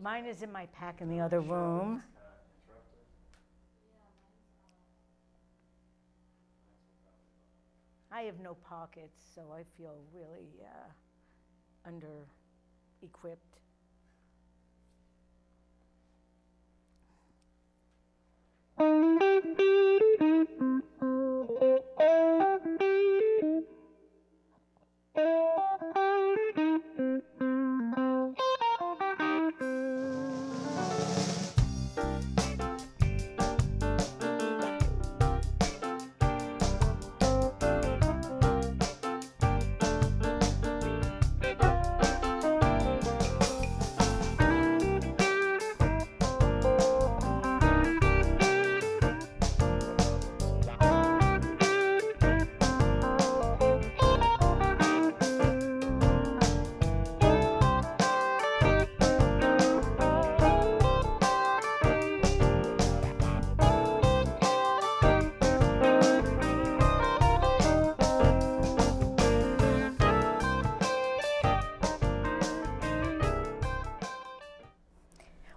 Mine is in my pack in the other room. I have no pockets, so I feel really under-equipped.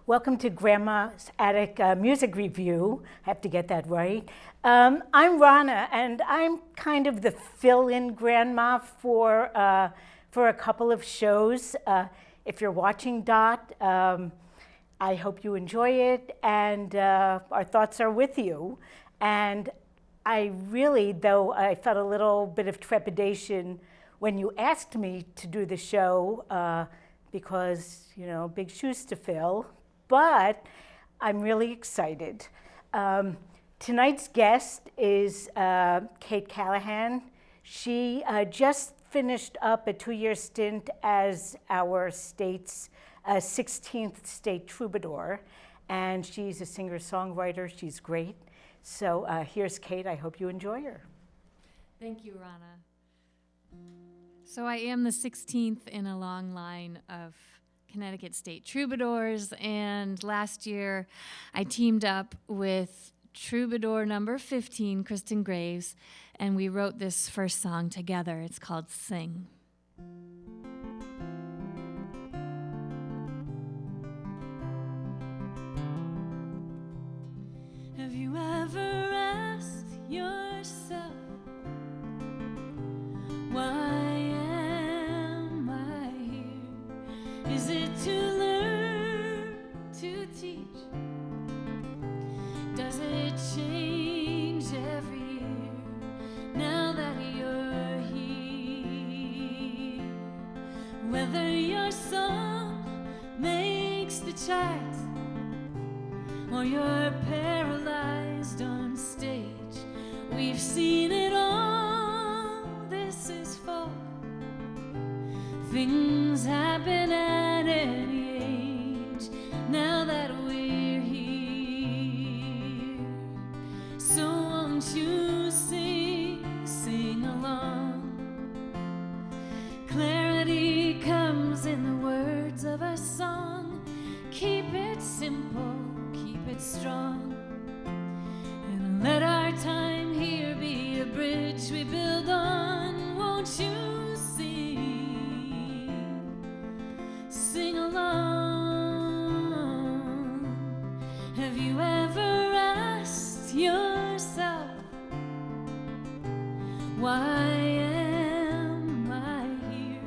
Welcome to Grandma's Attic Music Review. I have to get that right. I'm Rana, and I'm kind of the fill-in grandma for a couple of shows. If you're watching Dot, I hope you enjoy it, and our thoughts are with you. And I really, though I felt a little bit of trepidation when you asked me to do the show, because, you know, big shoes to fill. But I'm really excited. Tonight's guest is Kate Callahan. She just finished up a 2-year stint as our state's 16th state troubadour, and she's a singer-songwriter. She's great. So here's Kate. I hope you enjoy her. Thank you, Rana. So I am the 16th in a long line of Connecticut State Troubadours, and last year I teamed up with troubadour number 15, Kristen Graves, and we wrote this first song together. It's called Sing. Have you ever asked yourself, why am I here? Is it to learn, to teach? Does it change every year now that you're here? Whether your song makes the charts or you're paralyzed on stage, we've seen it all. This is folk. Things happen at any age now that we're here. So won't you sing, sing along? Clarity comes in the words of a song. Keep it simple, keep it strong, and let our time here be a bridge we build on. Won't you sing along? Have you ever asked yourself, why am I here?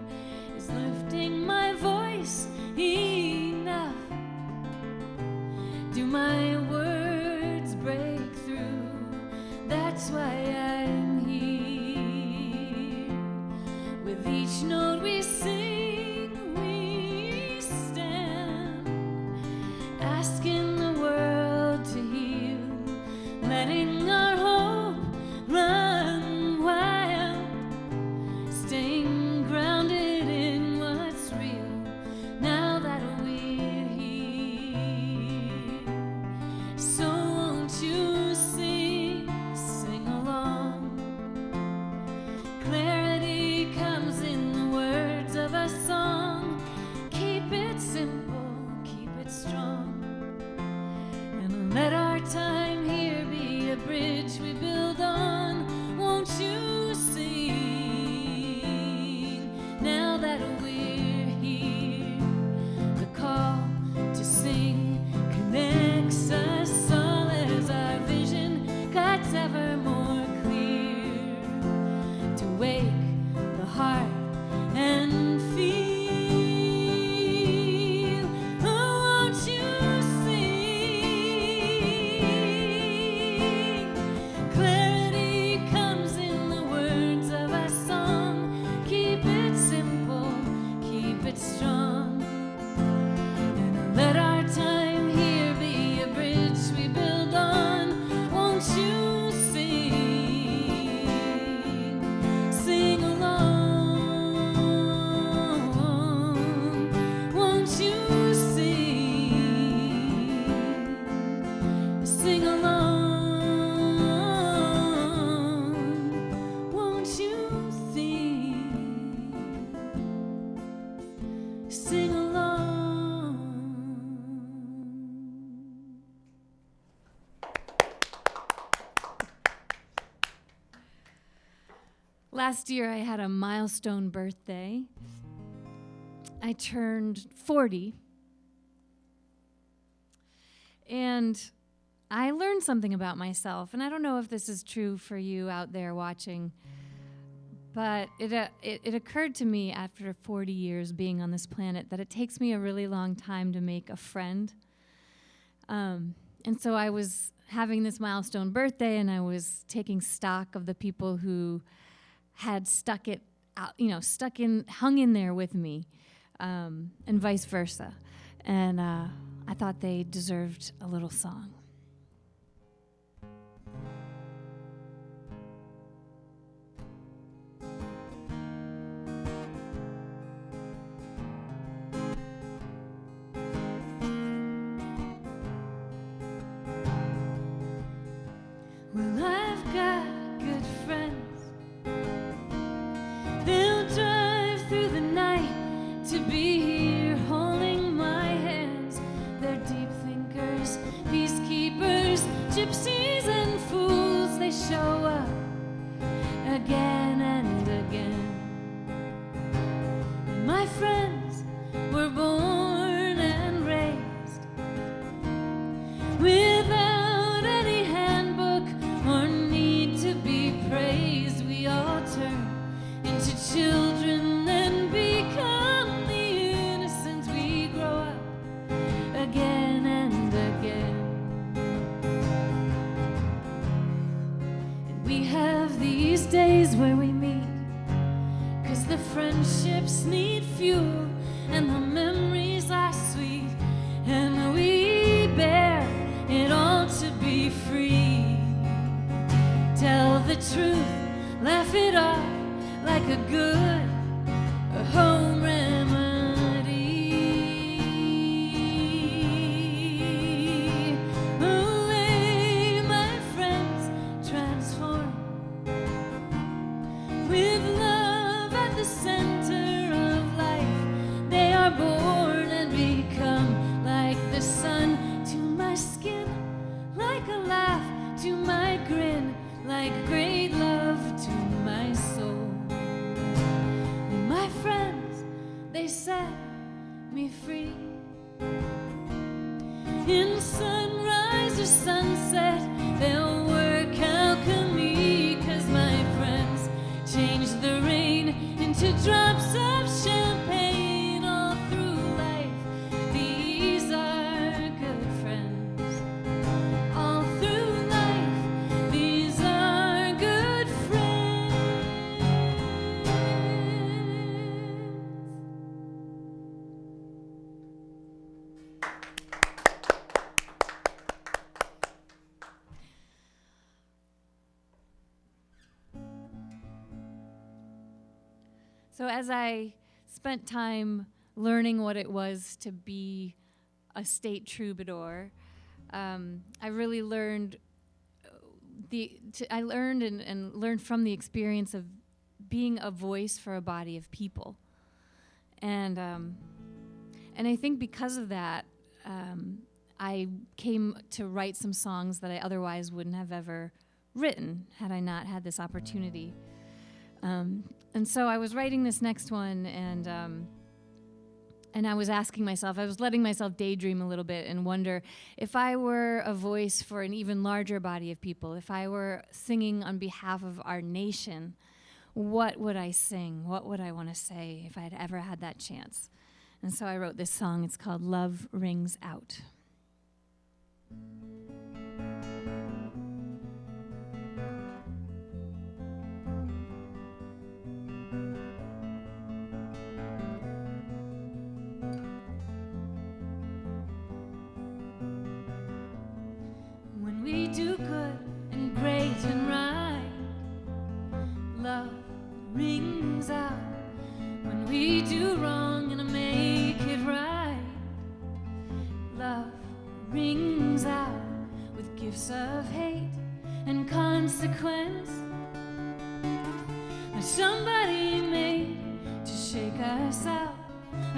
Is lifting my voice enough? Do my words break through? That's why I'm here. With each note we sing, we stand, asking the world to heal, letting our hope run wild. it strong. And let our time here be a bridge we build on. Won't you sing along? Won't you sing along? Won't you sing along? Last year I had a milestone birthday. I turned 40. And I learned something about myself, and I don't know if this is true for you out there watching, but it occurred to me after 40 years being on this planet that it takes me a really long time to make a friend. And so I was having this milestone birthday, and I was taking stock of the people who had stuck it out, hung in there with me, and vice versa. And I thought they deserved a little song. Well, I've got good friends. They'll drive through the night to be here holding my hands. They're deep thinkers, peacekeepers, gypsies and fools. They show up again and again. And my friends were born and raised without any handbook or need to be praised. We all turn into children and become the innocents we grow up again and again. And we have these days where we meet, 'cause the friendships need fuel and the memories are sweet, and we bear it all to be free. Tell the truth, laugh it off like a good home remedy. Away, my friends, transform with love at the center of life. They are born and become like the sun to my skin, like a laugh to my grin, like great love to my soul. And my friends, they set me free. In sunrise or sunset, they'll work alchemy, 'cause my friends change the rain into drops of champagne. All through life, these are good friends. All through life, these are good friends. So as I spent time learning what it was to be a state troubadour, I really learned I learned and learned from the experience of being a voice for a body of people, and I think because of that, I came to write some songs that I otherwise wouldn't have ever written had I not had this opportunity. And so I was writing this next one, and I was asking myself, I was letting myself daydream a little bit and wonder if I were a voice for an even larger body of people, if I were singing on behalf of our nation, what would I sing? What would I want to say if I had ever had that chance? And so I wrote this song. It's called Love Rings Out.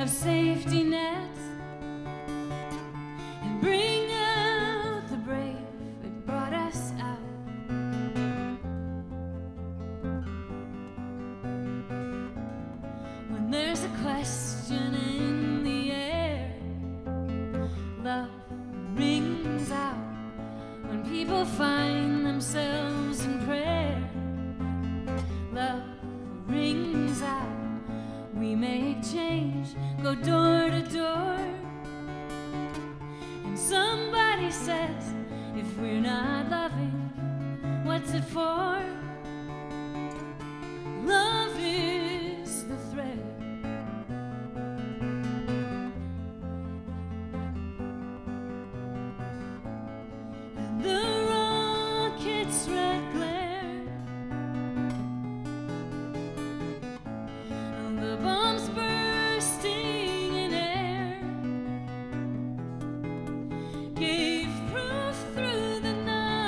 of safety nets and bring out the brave. It brought us out. When there's a question in the air, love rings out. When people find themselves in prayer, love rings out. We make change, go door to door. And somebody says, if we're not loving, what's it for? Love is the thread. And the rocket's red glare, and the bombs bursting in air, gave proof through the night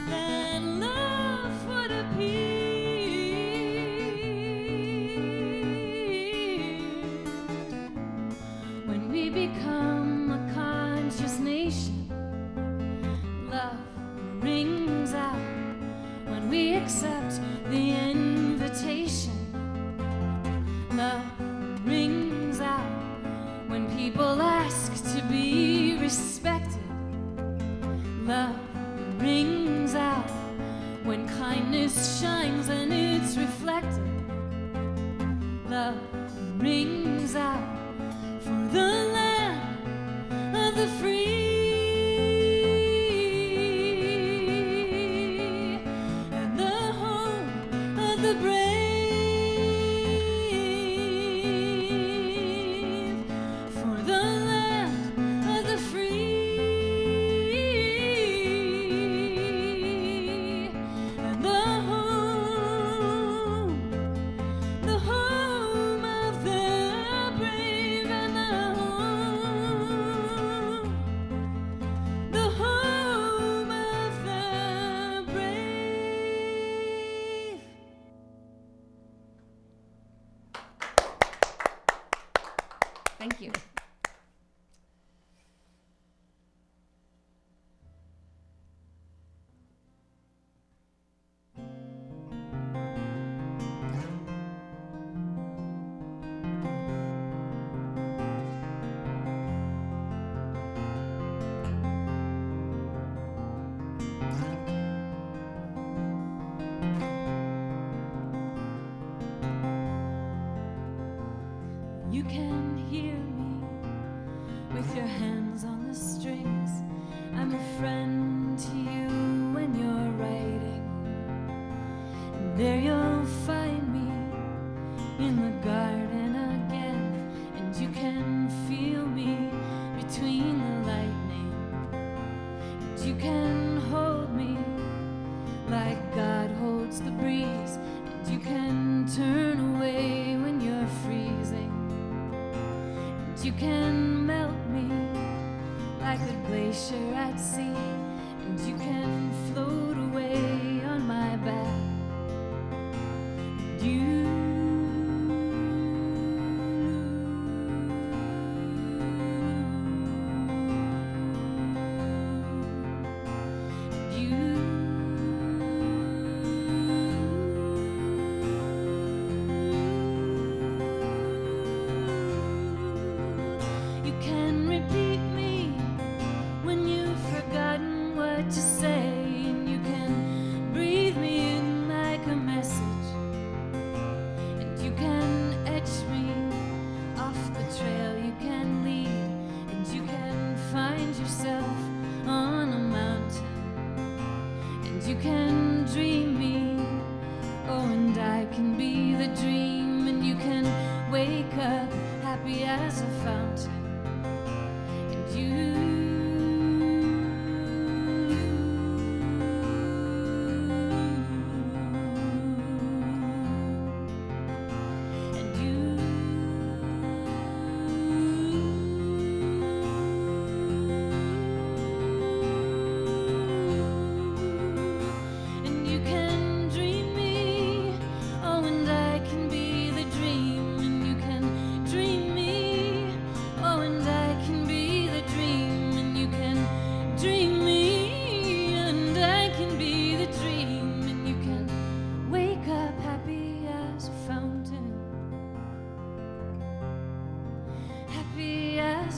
that love would appear when we become a conscious nation. Love rings out when we accept the invitation. Love rings out when people ask to be respected. Love rings out when kindness shines and it's reflected. Love rings out for the land of the free and the home of the brave. For the land of the free and the home of the brave, and the home of the brave. Thank you. You can hear me with your hands on the strings. I'm a friend to you when you're writing. And there you'll find me in the garden again. And you can feel me between the lightning. And you can hold me like God holds the breeze. And you can turn away when you're freezing. You can melt me like a glacier at sea, and you can float away on my back. You can repeat me when you've forgotten what to say, and you can breathe me in like a message, and you can etch me off the trail you can lead, and you can find yourself on a mountain, and you can dream me, oh, and I can be the dream, and you can wake up happy as a fountain. And you can dream me, oh,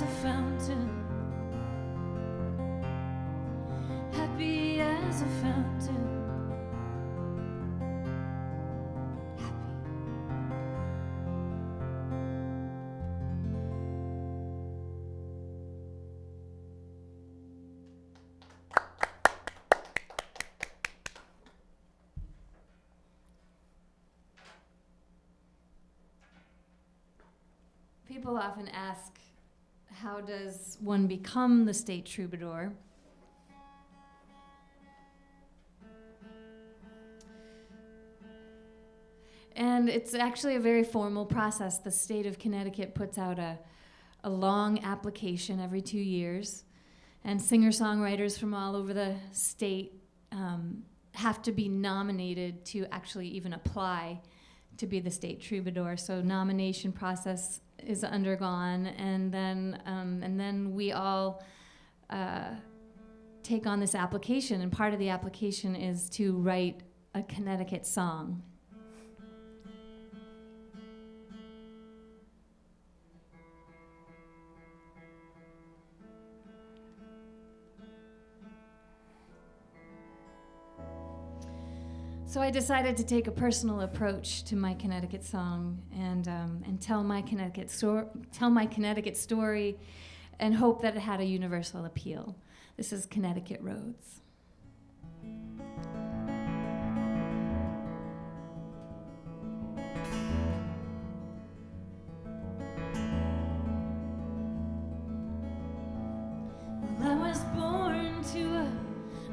as a fountain, happy as a fountain. People often ask, how does one become the state troubadour? And it's actually a very formal process. The state of Connecticut puts out a long application every 2 years, and singer-songwriters from all over the state have to be nominated to actually even apply to be the state troubadour. So nomination process is undergone, and then we all take on this application, and part of the application is to write a Connecticut song. So I decided to take a personal approach to my Connecticut song and tell my Connecticut story, and hope that it had a universal appeal. This is Connecticut Roads. Well, I was born to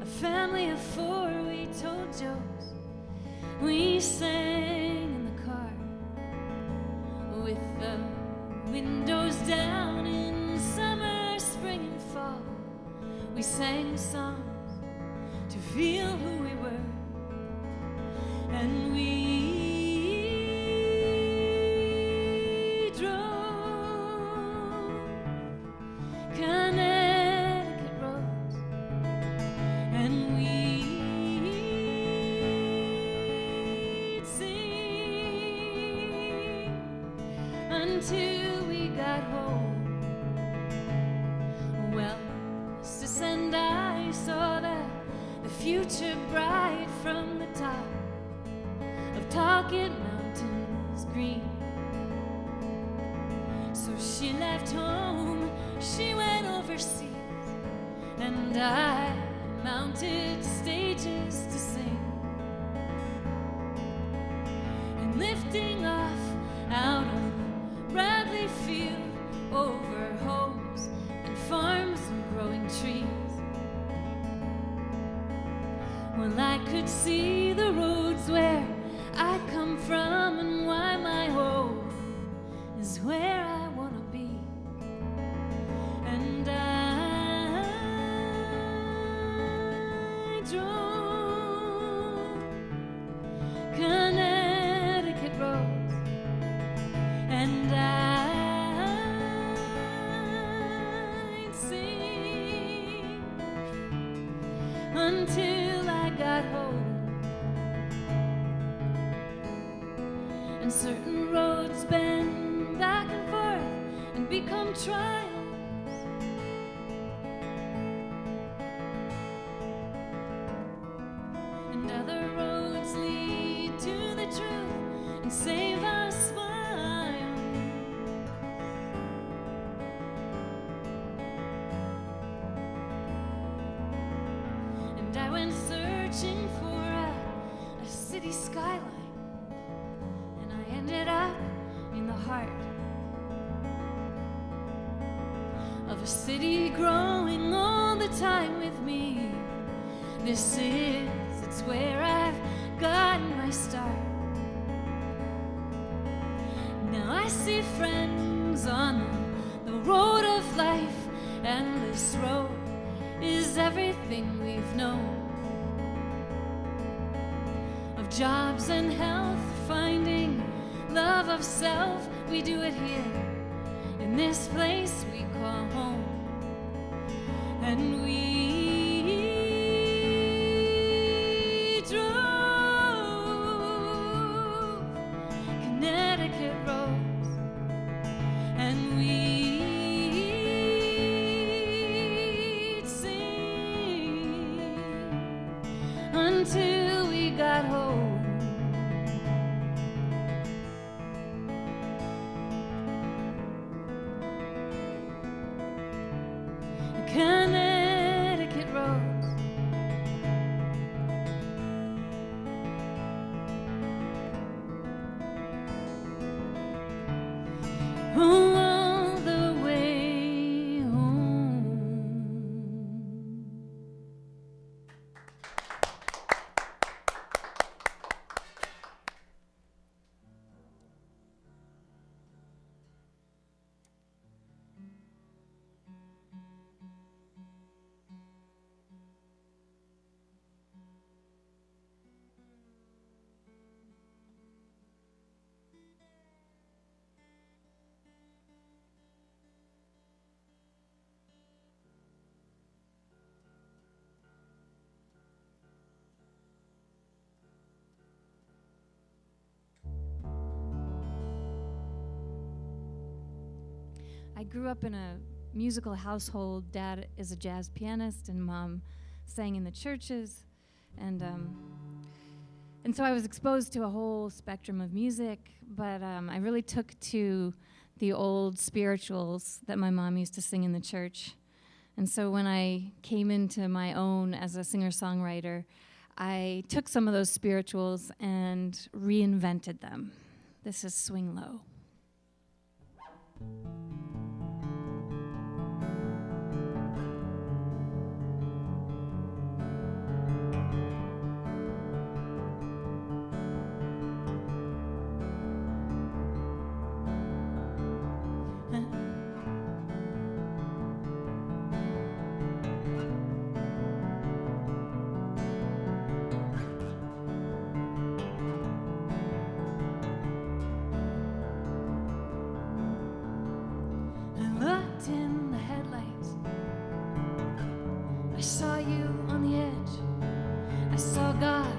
a family of 4. We told jokes. We sang in the car with the windows down in summer, spring, and fall. We sang songs to feel who we were, and we drove Connecticut roads, and we until we got home. Well, Sis and I saw the future bright from the top of Talking Mountains green. So she left home, she went overseas, and I mounted stages to sing. And lifting off out of Bradley Field, over homes and farms and growing trees. Well, I could see the roads where I come from, and why my home is where I want to be. And I drove Connecticut roads, and I'd sing until I got home. And certain roads bend back and forth and become trials, and other roads lead to the truth and save our smile. And I went searching for a city skyline, and I ended up in the heart of a city growing all the time with me. It's where I've gotten my start. Now I see friends on the road of life, and this road is everything we've known. Of jobs and health, finding love of self, we do it here in this place we call home. And we drove Connecticut roads, and we oh, all the way home. I grew up in a musical household. Dad is a jazz pianist, and Mom sang in the churches, and so I was exposed to a whole spectrum of music. But I really took to the old spirituals that my mom used to sing in the church. And so when I came into my own as a singer-songwriter, I took some of those spirituals and reinvented them. This is Swing Low. In the headlights, I saw you on the edge. I saw God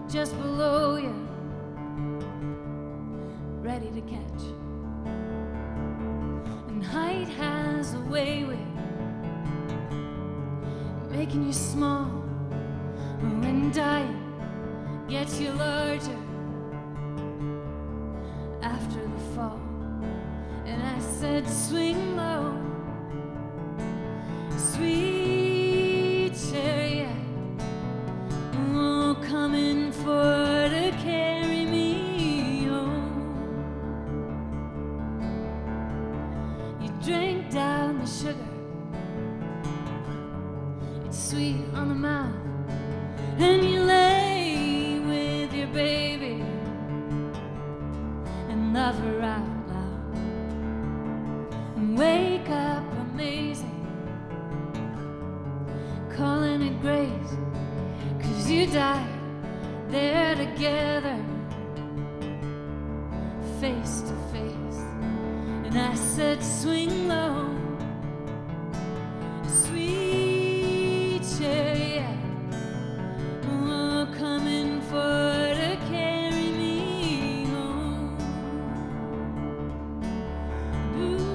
just below you, ready to catch. And height has a way with making you small, when dying gets you larger after the fall. And I said, swing low, sweet chariot, oh, coming for to carry me home. You drank down the sugar, it's sweet on the mouth, and you lay with your baby and love her out. Wake up amazing, calling it grace, 'cause you died there together, face to face. And I said, swing low, sweet chariot, oh, coming for to carry me home. Ooh.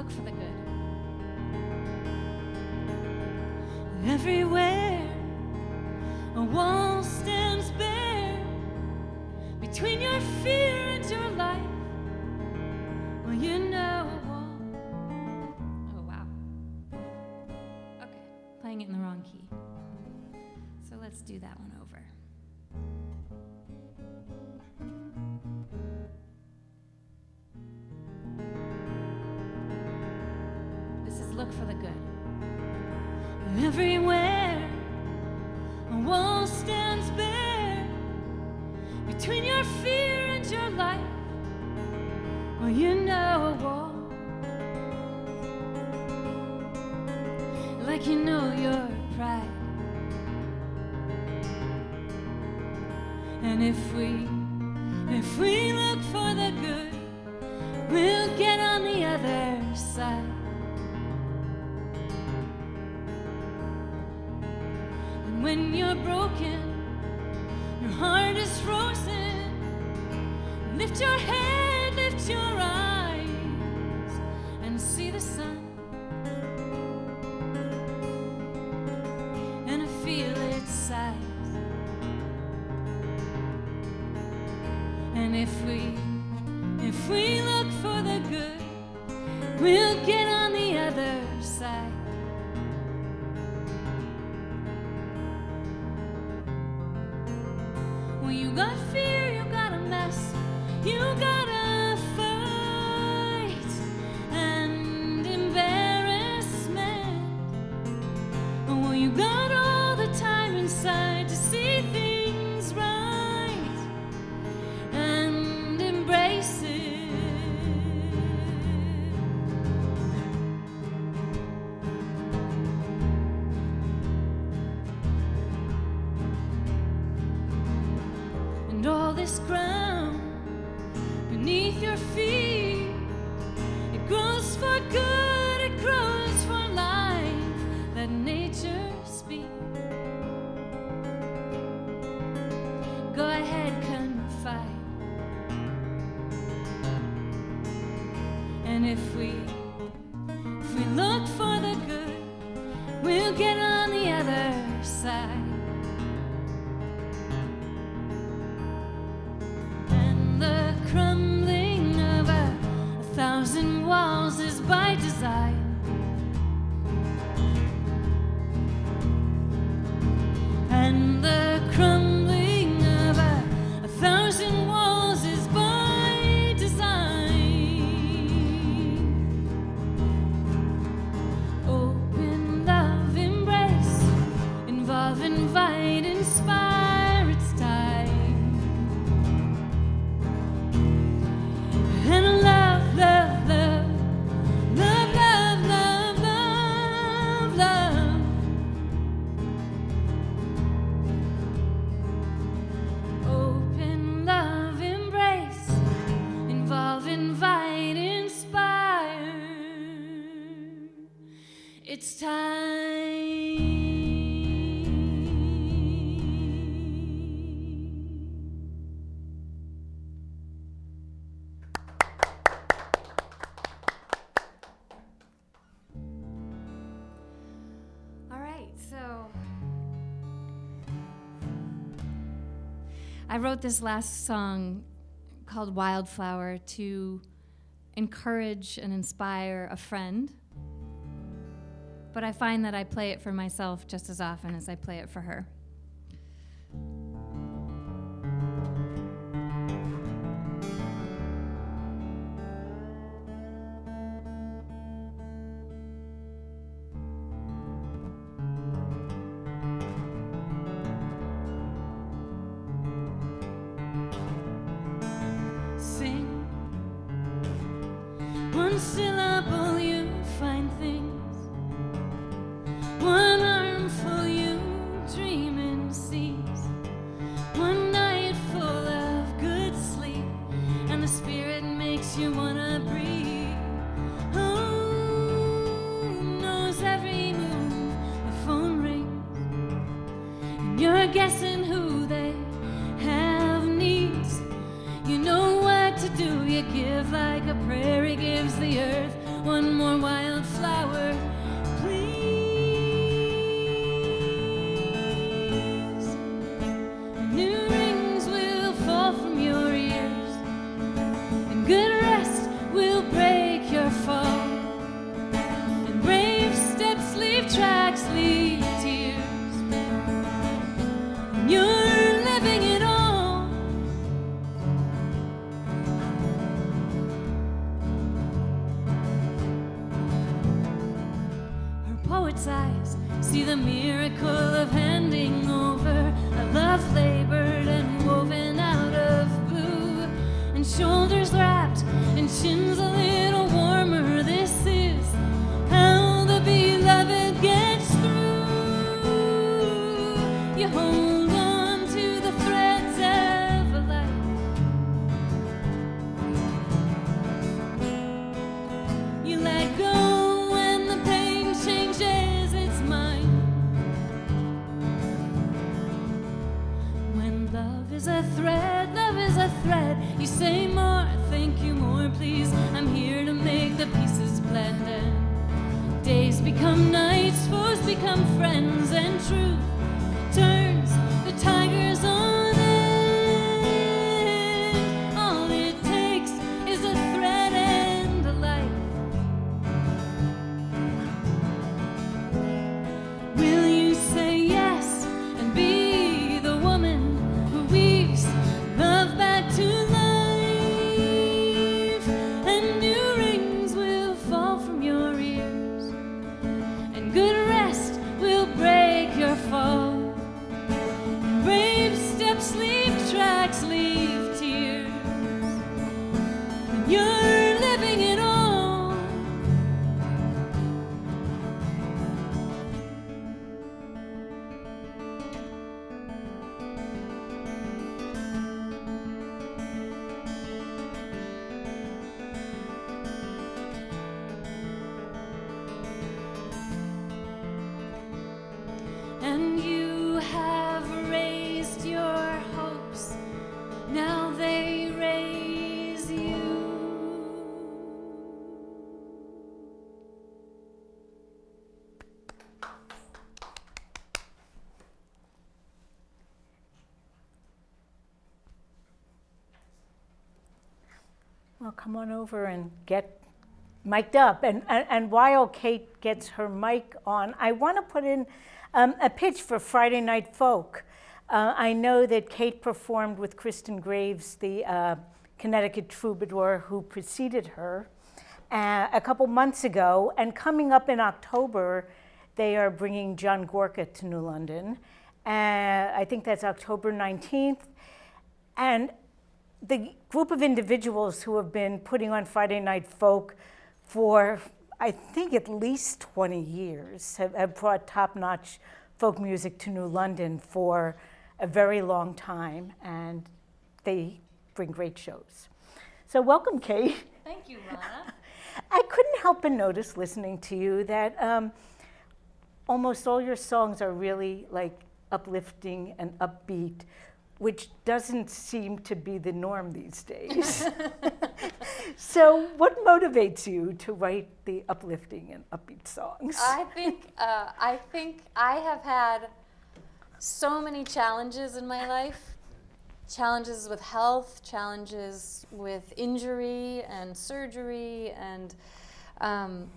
look for the good. Everywhere a wall stands bare between your fear and your life. Well, you know a wall. Oh, wow. Okay, playing it in the wrong key. So let's do that one over. This is look for the good. Everywhere a wall stands bare between your fear and your life. Well, you know a wall, like you know your pride. And if we look for the good, we'll get on the other side. And when you're broken, your heart is frozen, lift your head, lift your eyes, and see the sun. And feel its size. And if we look for the good, we'll get on the other side. Well, you got fear, you got a mess, you gotta fight and embarrassment. Well, you got all the time inside to see things right and embrace it. And all this ground beneath your feet, it grows for good, it grows for life. Let nature speak. Go ahead, confide. And if we look for the good, we'll get on the other side. And the crumbling of a thousand walls is by design. And the crumbling of a thousand walls is by design. Open, love, embrace, involve, invite, inspire, it's time. And love, love, love, love, love, love, love, love. Open, love, embrace, involve, invite, inspire. It's time. All right, so I wrote this last song called Wildflower to encourage and inspire a friend. But I find that I play it for myself just as often as I play it for her. Sing one syllable, you find things. One armful, you dream and seize. One night full of good sleep, and the spirit makes you wanna breathe. Oh, knows every move. The phone rings, and you're guessing who they have needs. You know what to do. You give like a prairie gives the earth. one more wildflower, please. New rings will fall from your ears, and good rest will break your fall, and brave steps leave tracks, leave tears, and you're living it all. Her poet's eyes see the miracle of handing over a love labored and woven out of blue, and shoulders wrapped and chins a little warmer. This is how the beloved gets through. You hold on to the threads of a life. You let go when the pain changes its mind. When love is a thread, love is a thread. You say more, thank you, more, please. I'm here to make the pieces blend, and days become nights, foes become friends, and truth turns the tigers on end. All it takes is a thread and a light. Will you say yes and be the woman who weaves love back to life? And new rings will fall from your ears, and good rest will break your fall. And brave steps leave tracks, leave tears, and you're living it all. And you have raised your hopes, now they raise you. Well, come on over and get mic'd up. And while Kate gets her mic on, I want to put in a pitch for Friday Night Folk. I know that Kate performed with Kristen Graves, the Connecticut troubadour who preceded her, a couple months ago. And coming up in October, they are bringing John Gorka to New London. I think that's October 19th. And the group of individuals who have been putting on Friday Night Folk for, I think, at least 20 years, have brought top-notch folk music to New London for a very long time, and they bring great shows. So welcome, Kate. Thank you, Rana. I couldn't help but notice, listening to you, that almost all your songs are really like uplifting and upbeat, which doesn't seem to be the norm these days. So what motivates you to write the uplifting and upbeat songs? I think I have had so many challenges in my life. Challenges with health, challenges with injury and surgery, and I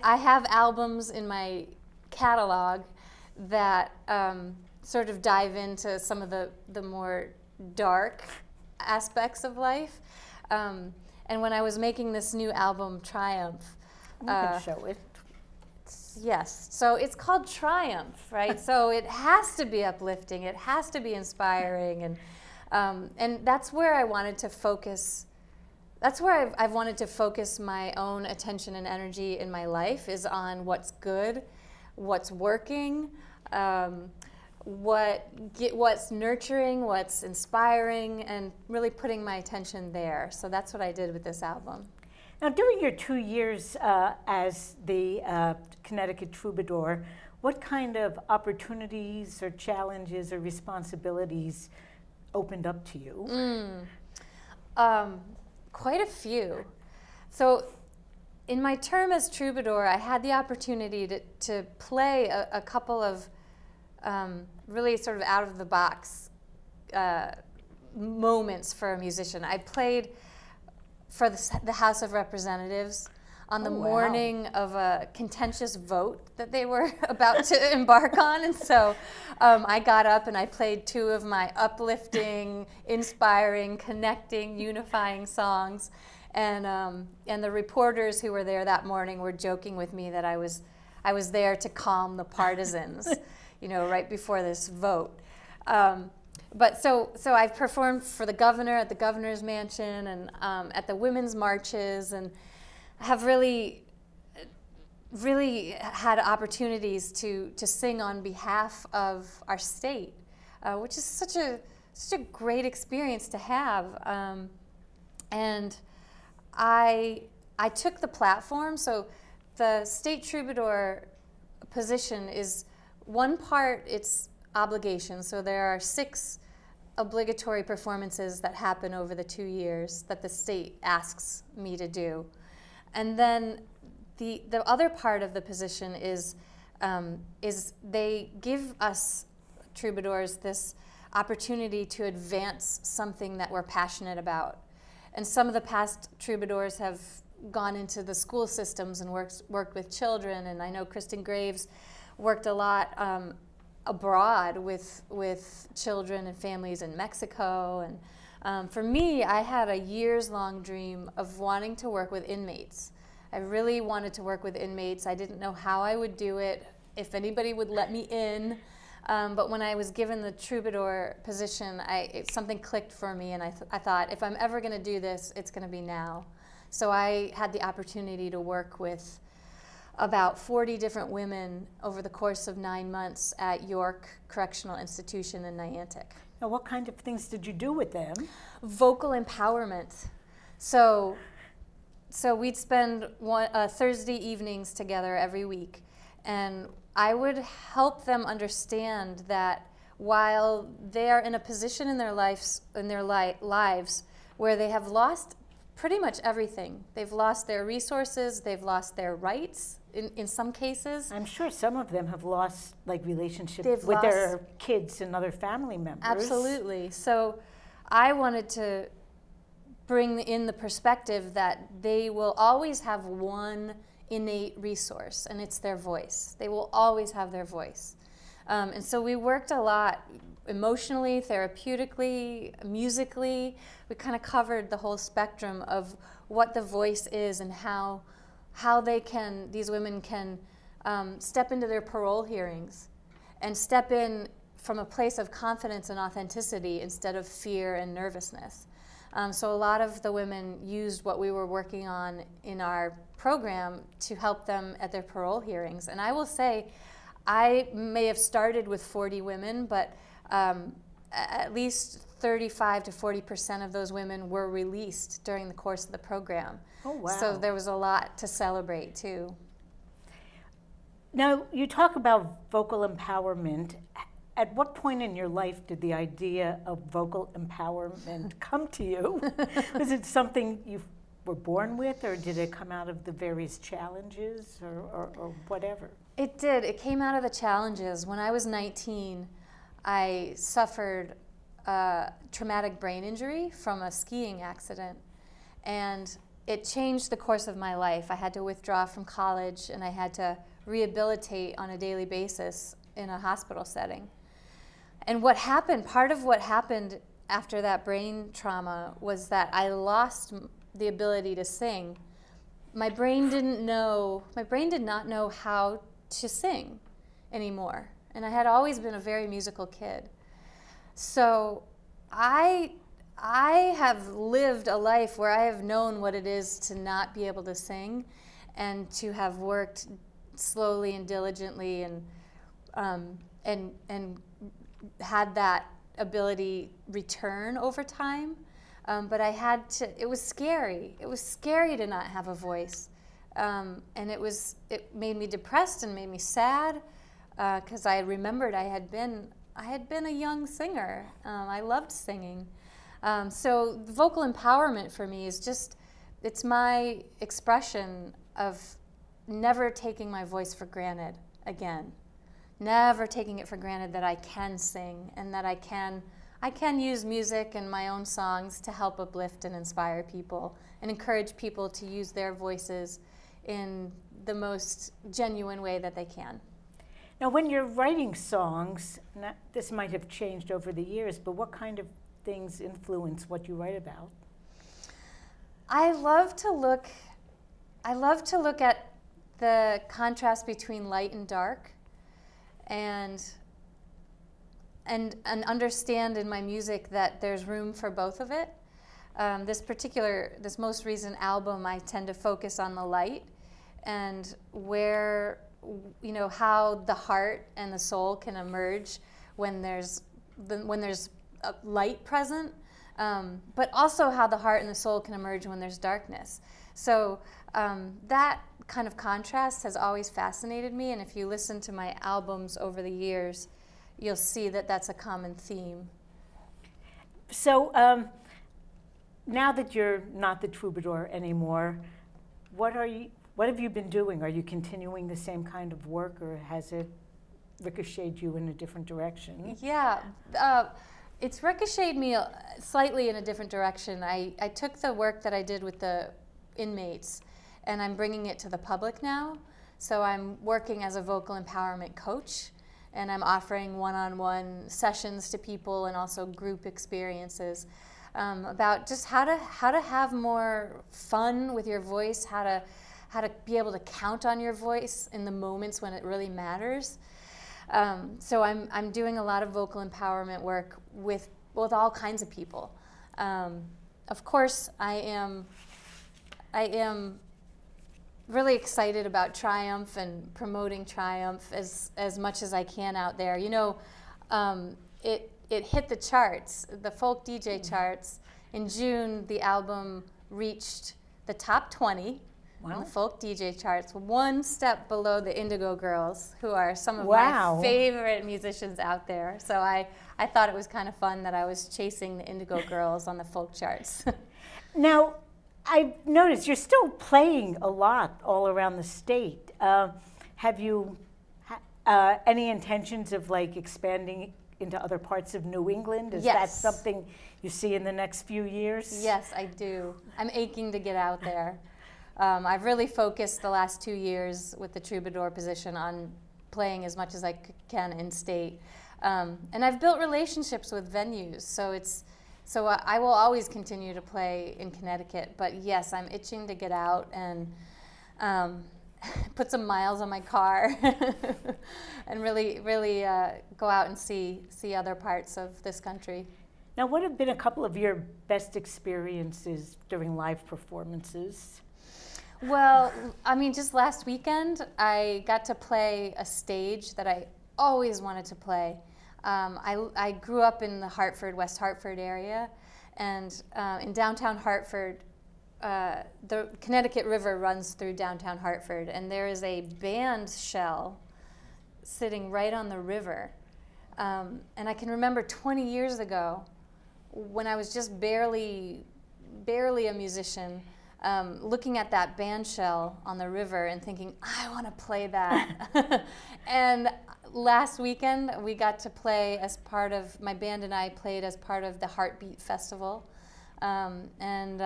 have albums in my catalog that sort of dive into some of the more dark aspects of life. And when I was making this new album, Triumph, You can show it. yes, so it's called Triumph, right? So it has to be uplifting, it has to be inspiring, and that's where I wanted to focus. That's where I've wanted to focus my own attention and energy in my life, is on what's good, what's working, what's nurturing, what's inspiring, and really putting my attention there. So that's what I did with this album. Now, during your 2 years as the Connecticut troubadour, what kind of opportunities or challenges or responsibilities opened up to you? Quite a few. So in my term as troubadour, I had the opportunity to play a couple of really sort of out of the box moments for a musician. I played for the House of Representatives on the morning of a contentious vote that they were about to embark on. And so I got up and I played two of my uplifting, inspiring, connecting, unifying songs. And the reporters who were there that morning were joking with me that I was there to calm the partisans, right before this vote. But so I've performed for the governor at the governor's mansion and at the women's marches, and have really had opportunities to sing on behalf of our state, which is such a great experience to have. And I took the platform. So the state troubadour position is one part, it's obligation. So there are 6 obligatory performances that happen over the 2 years that the state asks me to do. And then the other part of the position is they give us troubadours this opportunity to advance something that we're passionate about. And some of the past troubadours have gone into the school systems and worked with children. And I know Kristen Graves worked a lot abroad with children and families in Mexico. And for me, I had a years-long dream of wanting to work with inmates. I really wanted to work with inmates. I didn't know how I would do it, if anybody would let me in. But when I was given the troubadour position, something clicked for me, and I thought, if I'm ever going to do this, it's going to be now. So I had the opportunity to work with about 40 different women over the course of 9 months at York Correctional Institution in Niantic. Now, what kind of things did you do with them? Vocal empowerment. So we'd spend Thursday evenings together every week, and I would help them understand that while they are in a position in their lives where they have lost pretty much everything. They've lost their resources, they've lost their rights in some cases. I'm sure some of them have lost relationships with their kids and other family members. Absolutely. So I wanted to bring in the perspective that they will always have one innate resource, and it's their voice. They will always have their voice. And so we worked a lot emotionally, therapeutically, musically. We kind of covered the whole spectrum of what the voice is and how these women can step into their parole hearings and step in from a place of confidence and authenticity instead of fear and nervousness. So a lot of the women used what we were working on in our program to help them at their parole hearings. And I will say, I may have started with 40 women, but at least 35 to 40% of those women were released during the course of the program. Oh, wow. So there was a lot to celebrate, too. Now, you talk about vocal empowerment. At what point in your life did the idea of vocal empowerment come to you? Was it something you were born with, or did it come out of the various challenges or whatever? It did. It came out of the challenges. When I was 19, I suffered a traumatic brain injury from a skiing accident, and it changed the course of my life. I had to withdraw from college, and I had to rehabilitate on a daily basis in a hospital setting. And part of what happened after that brain trauma was that I lost the ability to sing. My brain did not know how to sing anymore. And I had always been a very musical kid. So I have lived a life where I have known what it is to not be able to sing, and to have worked slowly and diligently and had that ability return over time. But it was scary. It was scary to not have a voice. And it made me depressed and made me sad, because I remembered I had been a young singer. I loved singing. So vocal empowerment for me is just it's my expression of never taking my voice for granted again. Never taking it for granted that I can sing and that I can use music and my own songs to help uplift and inspire people and encourage people to use their voices in the most genuine way that they can. Now, when you're writing songs, this might have changed over the years, but what kind of things influence what you write about? I love to look at the contrast between light and dark, and understand in my music that there's room for both of it. This most recent album, I tend to focus on the light and where, how the heart and the soul can emerge when there's a light present, but also how the heart and the soul can emerge when there's darkness. So that kind of contrast has always fascinated me, and if you listen to my albums over the years, you'll see that that's a common theme. So now that you're not the troubadour anymore, what have you been doing? Are you continuing the same kind of work, or has it ricocheted you in a different direction? Yeah, it's ricocheted me slightly in a different direction. I took the work that I did with the inmates and I'm bringing it to the public now. So I'm working as a vocal empowerment coach, and I'm offering one-on-one sessions to people and also group experiences about just how to have more fun with your voice, how to be able to count on your voice in the moments when it really matters. So I'm doing a lot of vocal empowerment work with all kinds of people. Of course, I am really excited about Triumph and promoting Triumph as much as I can out there. It hit the charts, the folk DJ charts. In June, the album reached the top 20 on the folk DJ charts, one step below the Indigo Girls, who are some of my favorite musicians out there. So I thought it was kind of fun that I was chasing the Indigo Girls on the folk charts. Now, I've noticed you're still playing a lot all around the state. Have you any intentions of expanding into other parts of New England? Is that something you see in the next few years? Yes, I do. I'm aching to get out there. I've really focused the last 2 years with the troubadour position on playing as much as I can in state. And I've built relationships with venues, so I will always continue to play in Connecticut. But yes, I'm itching to get out and put some miles on my car and really go out and see other parts of this country. Now, what have been a couple of your best experiences during live performances? Well, just last weekend, I got to play a stage that I always wanted to play. I grew up in the West Hartford area, and in downtown Hartford, the Connecticut River runs through downtown Hartford, and there is a band shell sitting right on the river. And I can remember 20 years ago, when I was just barely a musician, looking at that band shell on the river and thinking, I want to play that. And last weekend, we got to play as part of, my band and I played as part of the Heartbeat Festival. And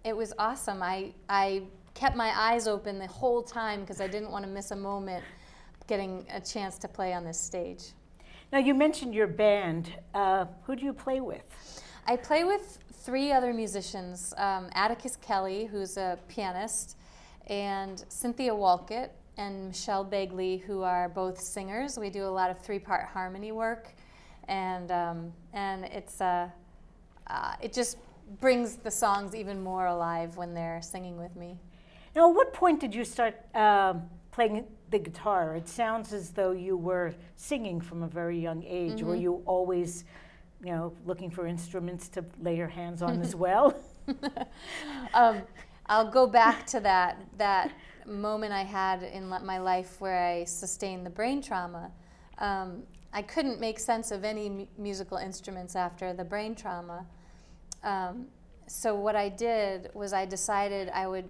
it was awesome. I kept my eyes open the whole time because I didn't want to miss a moment getting a chance to play on this stage. Now, you mentioned your band. Who do you play with? I play with 3 other musicians, Atticus Kelly, who's a pianist, and Cynthia Walcott and Michelle Begley, who are both singers. We do a lot of 3-part harmony work, and it just brings the songs even more alive when they're singing with me. Now, at what point did you start playing the guitar? It sounds as though you were singing from a very young age. Mm-hmm. Were you always looking for instruments to lay your hands on as well? I'll go back to that moment I had in my life where I sustained the brain trauma. I couldn't make sense of any musical instruments after the brain trauma. so what I did was I decided I would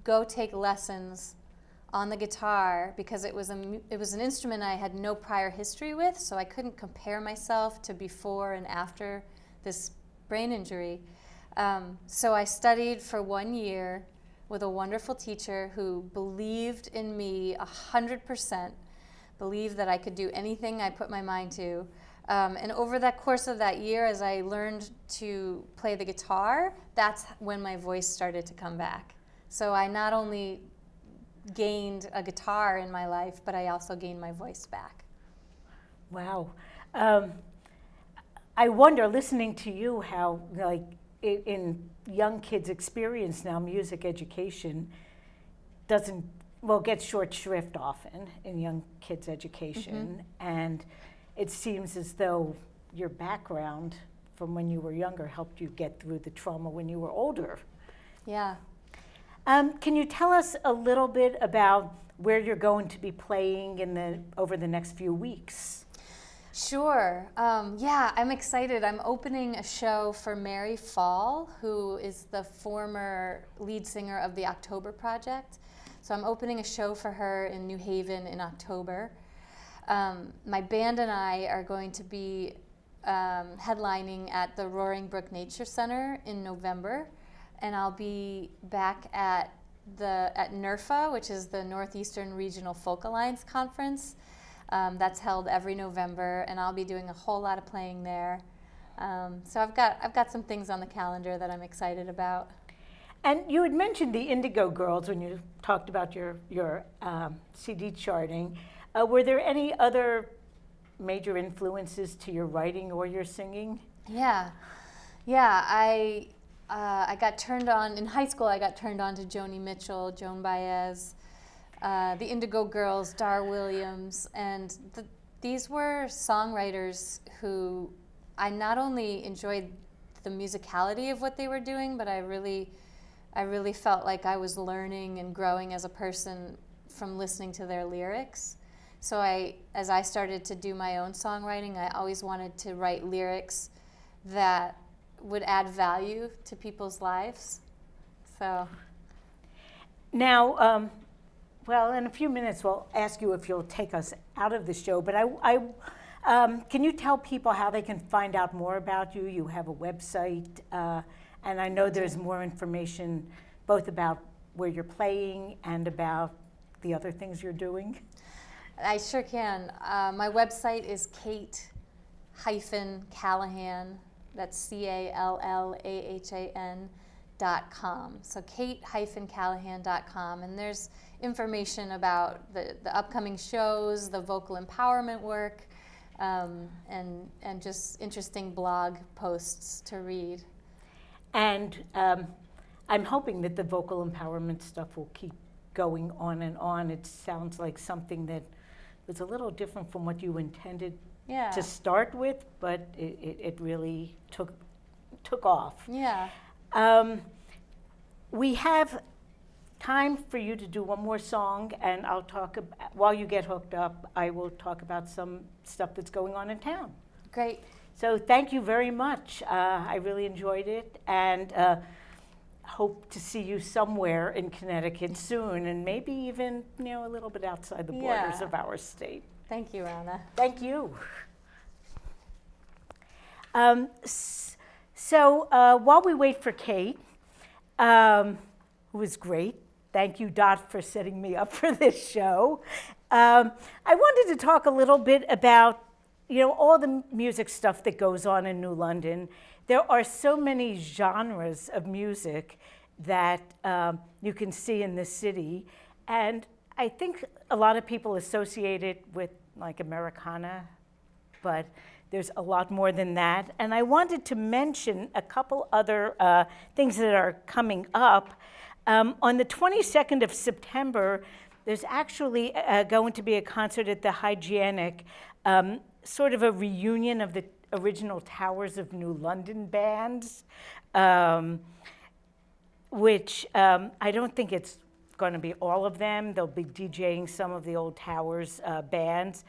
go take lessons on the guitar because it was an instrument I had no prior history with, so I couldn't compare myself to before and after this brain injury. So I studied for 1 year with a wonderful teacher who believed in me 100%, believed that I could do anything I put my mind to. And over that course of that year, as I learned to play the guitar, that's when my voice started to come back. So I not only gained a guitar in my life, but I also gained my voice back. Wow. I wonder, listening to you, how like in young kids' experience now, music education gets short shrift often in young kids' education. And it seems as though your background from when you were younger helped you get through the trauma when you were older. Yeah. Can you tell us a little bit about where you're going to be playing over the next few weeks? Sure. Yeah, I'm excited. I'm opening a show for Mary Fall, who is the former lead singer of the October Project. So I'm opening a show for her in New Haven in October. My band and I are going to be headlining at the Roaring Brook Nature Center in November, and I'll be back at NERFA, which is the Northeastern Regional Folk Alliance Conference. That's held every November, and I'll be doing a whole lot of playing there. So I've got some things on the calendar that I'm excited about. And you had mentioned the Indigo Girls when you talked about your CD charting. Were there any other major influences to your writing or your singing? Yeah. I got turned on in high school. I got turned on to Joni Mitchell, Joan Baez, the Indigo Girls, Dar Williams, and these were songwriters who I not only enjoyed the musicality of what they were doing, but I really felt like I was learning and growing as a person from listening to their lyrics. So as I started to do my own songwriting, I always wanted to write lyrics that would add value to people's lives. So now, well, in a few minutes we'll ask you if you'll take us out of the show, but can you tell people how they can find out more about you? You have a website, and I know there's more information both about where you're playing and about the other things you're doing. I sure can. My website is Kate-Callahan, that's CALLAHAN.com. So Kate-Callahan.com, and there's information about the upcoming shows, the vocal empowerment work, and just interesting blog posts to read. And I'm hoping that the vocal empowerment stuff will keep going on and on. It sounds like something that was a little different from what you intended to start with, but it really took off. Yeah. We have time for you to do one more song, and I'll talk about, while you get hooked up, I will talk about some stuff that's going on in town. Great. So thank you very much. I really enjoyed it, and hope to see you somewhere in Connecticut soon, and maybe even a little bit outside the borders of our state. Thank you, Anna. Thank you. So while we wait for Kate, who was great, thank you, Dot, for setting me up for this show. I wanted to talk a little bit about all the music stuff that goes on in New London. There are so many genres of music that you can see in this city, and I think a lot of people associate it with like Americana, but there's a lot more than that. And I wanted to mention a couple other things that are coming up. On the 22nd of September, there's actually going to be a concert at the Hygienic, sort of a reunion of the original Towers of New London bands, which I don't think it's going to be all of them. They'll be DJing some of the old Towers bands.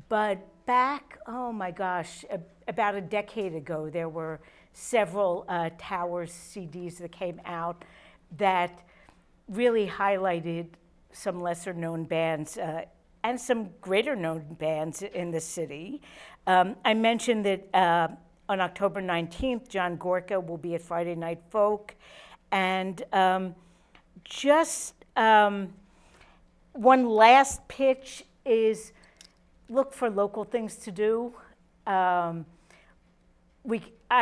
But back, oh my gosh, about a decade ago, there were several Towers CDs that came out that really highlighted some lesser-known bands and some greater-known bands in the city. I mentioned that on October 19th, John Gorka will be at Friday Night Folk, and just one last pitch is look for local things to do. I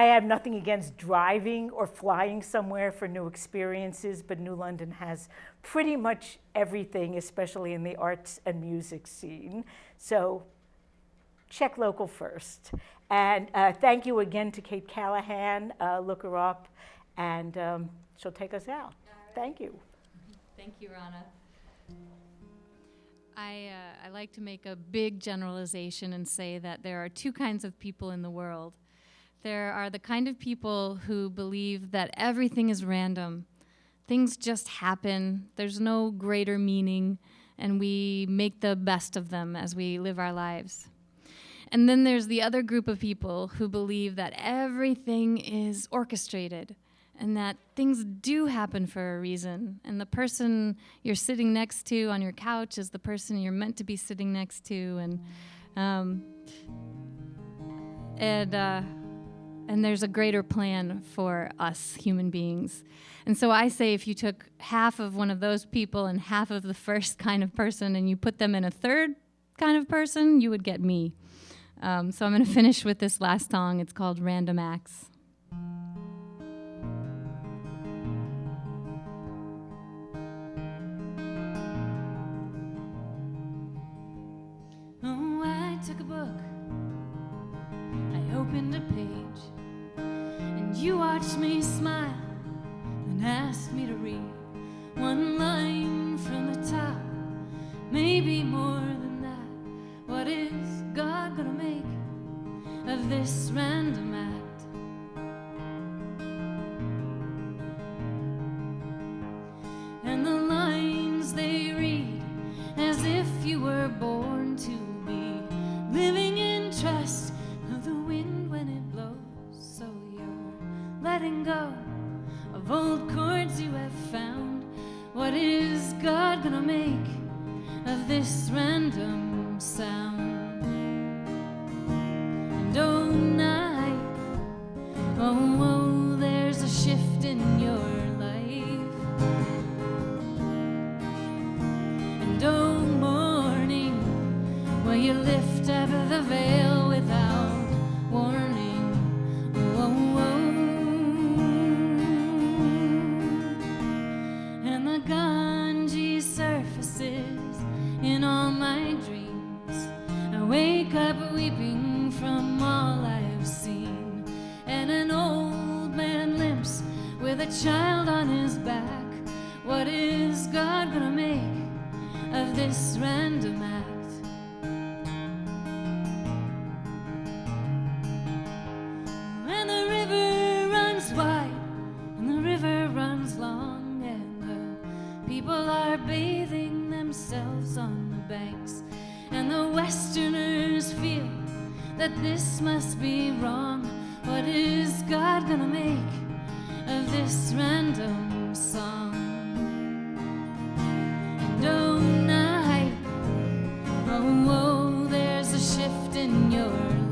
have nothing against driving or flying somewhere for new experiences, but New London has pretty much everything, especially in the arts and music scene. So check local first. And thank you again to Kate Callahan. Look her up, and she'll take us out. Thank you. Thank you, Rana. I like to make a big generalization and say that there are two kinds of people in the world. There are the kind of people who believe that everything is random. Things just happen. There's no greater meaning, and we make the best of them as we live our lives. And then there's the other group of people who believe that everything is orchestrated and that things do happen for a reason. And the person you're sitting next to on your couch is the person you're meant to be sitting next to. And there's a greater plan for us human beings. And so I say if you took half of one of those people and half of the first kind of person and you put them in a third kind of person, you would get me. So I'm going to finish with this last song. It's called Random Acts. Oh, I took a book, I opened a page, and you watched me smile and asked me to read one line from the top, maybe more than that. What is God gonna make of this random act? And the lines they read as if you were born to be living in trust of the wind when it blows. So you're letting go of old chords you have found. What is God gonna make of this random sound? And oh night, oh, there's a shift in your life. And oh morning, well you lift out of the veil without warning. Oh, and the Ganges surfaces in all my dreams. I wake up weeping from all I've seen, and an old man limps with a child on his back. What is God gonna make of this random act? And the river runs wide, and the river runs long, and the people are bathing themselves on the banks, and the Westerners feel that this must be wrong. What is God gonna make of this random song? And oh night, oh, there's a shift in your life.